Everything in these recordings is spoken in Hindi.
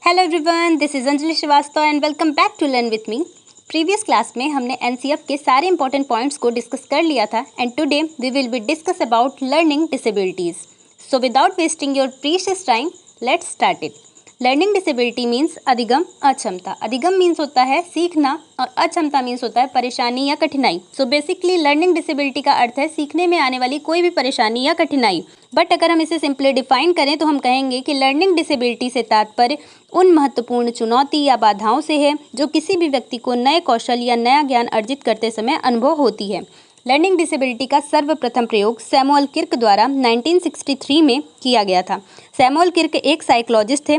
Hello everyone, this is Anjali Shrivastava and welcome back to learn with me. Previous class में हमने एनसीएफ के सारे इंपॉर्टेंट पॉइंट्स को डिस्कस कर लिया था and today we will be discuss about learning disabilities. So without wasting your precious time, let's start it. Learning disability means अधिगम अक्षमता। अधिगम मीन्स होता है सीखना और अक्षमता मीन्स होता है परेशानी या कठिनाई। सो बेसिकली लर्निंग डिसेबिलिटी का अर्थ है सीखने में आने वाली कोई भी परेशानी या कठिनाई। बट अगर हम इसे सिंपली डिफाइन करें तो हम कहेंगे कि लर्निंग डिसेबिलिटी से तात्पर्य उन महत्वपूर्ण चुनौती या बाधाओं से है जो किसी भी व्यक्ति को नए कौशल या नया ज्ञान अर्जित करते समय अनुभव होती है। लर्निंग डिसेबिलिटी का सर्वप्रथम प्रयोग सैमुअल किर्क द्वारा 1963 में किया गया था। सैमुअल किर्क एक साइकोलॉजिस्ट थे।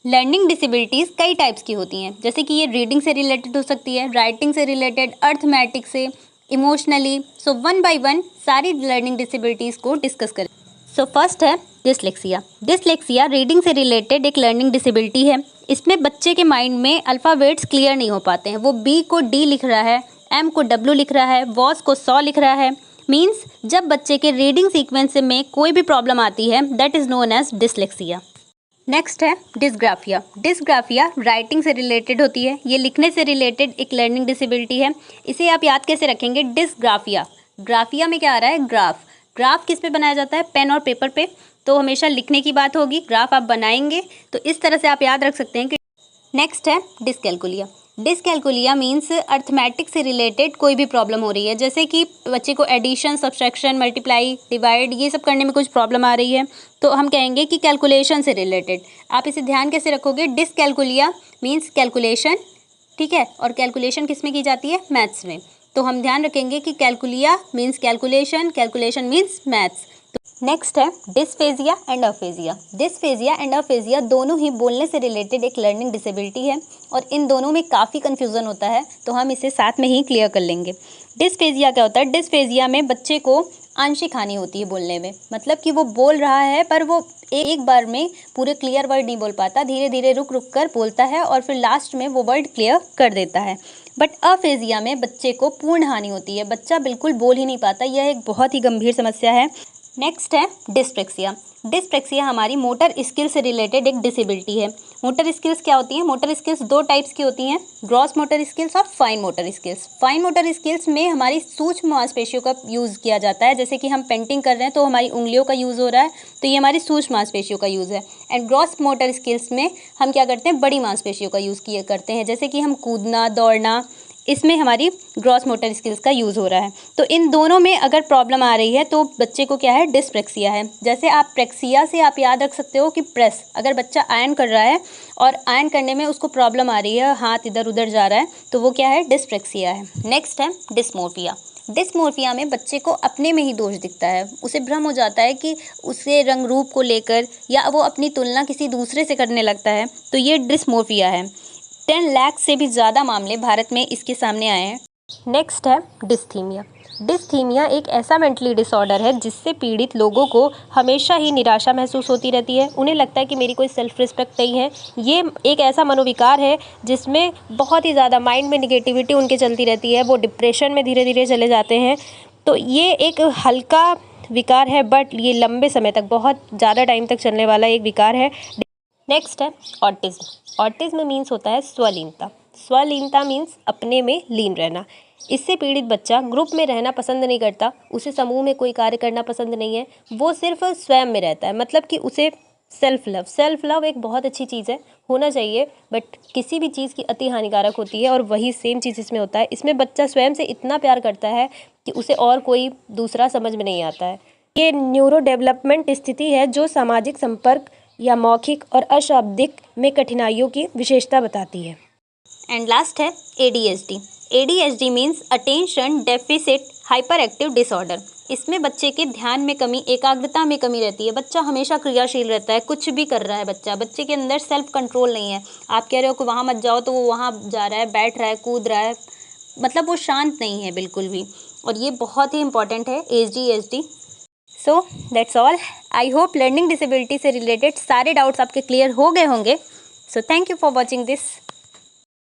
लर्निंग डिसेबिलिटीज़ कई टाइप्स की होती हैं, जैसे कि ये रीडिंग से रिलेटेड हो सकती है, राइटिंग से रिलेटेड, अर्थमेटिक से, emotionally. So one by one सारी लर्निंग डिसेबिलिटीज़ को डिस्कस करें। सो फर्स्ट है डिसलेक्सिया। डिसलेक्सिया रीडिंग से रिलेटेड एक लर्निंग डिसेबिलिटी है। इसमें बच्चे के माइंड में अल्फ़ाबेट्स क्लियर नहीं हो पाते हैं। वो बी को डी लिख रहा है, एम को डब्ल्यू लिख रहा है, वॉस को सॉ लिख रहा है। मीन्स जब बच्चे के रीडिंग सीक्वेंस में कोई भी प्रॉब्लम आती है, that is known as dyslexia. Next है डिसग्राफिया। डिसग्राफिया राइटिंग से रिलेटेड होती है। ये लिखने से रिलेटेड एक लर्निंग डिसेबिलिटी है। इसे आप याद कैसे रखेंगे? डिसग्राफिया, ग्राफिया में क्या आ रहा है? ग्राफ। ग्राफ किस पे बनाया जाता है? पेन और पेपर पे। तो हमेशा लिखने की बात होगी, ग्राफ आप बनाएंगे, तो इस तरह से आप याद रख सकते हैं कि। नेक्स्ट है डिसकैलकुलिया। डिसकैलकुलिया मीन्स अर्थमेटिक से रिलेटेड कोई भी प्रॉब्लम हो रही है, जैसे कि बच्चे को एडिशन, सब्सट्रैक्शन, मल्टीप्लाई, डिवाइड ये सब करने में कुछ प्रॉब्लम आ रही है, तो हम कहेंगे कि कैलकुलेशन से रिलेटेड। आप इसे ध्यान कैसे रखोगे? डिसकैलकुलिया मीन्स कैलकुलेशन, ठीक है, और कैलकुलेशन किस में की जाती है? मैथ्स में। तो हम ध्यान रखेंगे कि calculia means calculation, calculation means maths. Next है dysphagia and aphasia. Dysphagia and aphasia दोनों ही बोलने से रिलेटेड एक लर्निंग डिसेबिलिटी है और इन दोनों में काफ़ी कन्फ्यूज़न होता है, तो हम इसे साथ में ही क्लियर कर लेंगे। डिस्फेजिया क्या होता है? डिस्फेजिया में बच्चे को आंशिक हानि होती है बोलने में, मतलब कि वो बोल रहा है पर वो एक बार में पूरे क्लियर वर्ड नहीं बोल पाता, धीरे धीरे रुक रुक कर बोलता है और फिर लास्ट में वो वर्ड क्लियर कर देता है। बट अफेजिया में बच्चे को पूर्ण हानि होती है, बच्चा बिल्कुल बोल ही नहीं पाता। यह एक बहुत ही गंभीर समस्या है। नेक्स्ट है डिस्प्रेक्सिया। डिस्प्रेक्सिया हमारी मोटर स्किल से रिलेटेड एक डिसेबिलिटी है। मोटर स्किल्स क्या होती हैं? मोटर स्किल्स दो टाइप्स की होती हैं, ग्रॉस मोटर स्किल्स और fine motor skills. Fine motor skills में हमारी सूक्ष्म मांसपेशियों का यूज़ किया जाता है, जैसे कि हम पेंटिंग कर रहे हैं तो हमारी उंगलियों का यूज़ हो रहा है, तो ये हमारी सूक्ष्म मांसपेशियों का यूज़ है। एंड ग्रॉस मोटर स्किल्स में हम क्या करते हैं? बड़ी मांसपेशियों का यूज़ किया करते हैं, जैसे कि हम कूदना, दौड़ना, इसमें हमारी ग्रॉस मोटर स्किल्स का यूज़ हो रहा है। तो इन दोनों में अगर प्रॉब्लम आ रही है तो बच्चे को क्या है? डिस्प्रेक्सिया है। जैसे आप प्रेक्सिया से आप याद रख सकते हो कि प्रेस, अगर बच्चा आयन कर रहा है और आयन करने में उसको प्रॉब्लम आ रही है, हाथ इधर उधर जा रहा है, तो वो क्या है? डिस्प्रेक्सिया है। नेक्स्ट है डिस्मोर्फिया। डिस्मोर्फिया में बच्चे को अपने में ही दोष दिखता है, उसे भ्रम हो जाता है कि उसे रंग रूप को लेकर, या वो अपनी तुलना किसी दूसरे से करने लगता है, तो ये डिस्मोर्फिया है। 10 लाख से भी ज़्यादा मामले भारत में इसके सामने आए हैं। नेक्स्ट है डिस्थीमिया। डिस्थीमिया एक ऐसा मेंटली डिसऑर्डर है जिससे पीड़ित लोगों को हमेशा ही निराशा महसूस होती रहती है। उन्हें लगता है कि मेरी कोई सेल्फ रिस्पेक्ट नहीं है। ये एक ऐसा मनोविकार है जिसमें बहुत ही ज़्यादा माइंड में निगेटिविटी उनके चलती रहती है, वो डिप्रेशन में धीरे धीरे चले जाते हैं। तो ये एक हल्का विकार है, बट ये लंबे समय तक, बहुत ज़्यादा टाइम तक चलने वाला एक विकार है। नेक्स्ट है ऑटिज्म। ऑटिज्म मीन्स होता है स्वलीनता। स्वलीनता मीन्स अपने में लीन रहना। इससे पीड़ित बच्चा ग्रुप में रहना पसंद नहीं करता, उसे समूह में कोई कार्य करना पसंद नहीं है, वो सिर्फ स्वयं में रहता है, मतलब कि उसे सेल्फ लव एक बहुत अच्छी चीज़ है, होना चाहिए, बट किसी भी चीज़ की अति हानिकारक होती है और वही सेम चीज़ इसमें होता है। इसमें बच्चा स्वयं से इतना प्यार करता है कि उसे और कोई दूसरा समझ में नहीं आता है। ये न्यूरो डेवलपमेंट स्थिति है जो सामाजिक संपर्क या मौखिक और अशाब्दिक में कठिनाइयों की विशेषता बताती है। एंड लास्ट है ADHD। ADHD means attention deficit hyper active disorder. इसमें बच्चे के ध्यान में कमी, एकाग्रता में कमी रहती है। बच्चा हमेशा क्रियाशील रहता है, कुछ भी कर रहा है बच्चे के अंदर सेल्फ कंट्रोल नहीं है। आप कह रहे हो कि वहाँ मत जाओ तो वो वहाँ जा रहा है, बैठ रहा है, कूद रहा है, मतलब वो शांत नहीं है बिल्कुल भी, और ये बहुत ही इंपॉर्टेंट है ADHD। So that's all. I hope learning disability से रिलेटेड सारे डाउट्स आपके क्लियर हो गए होंगे। So thank you for watching this.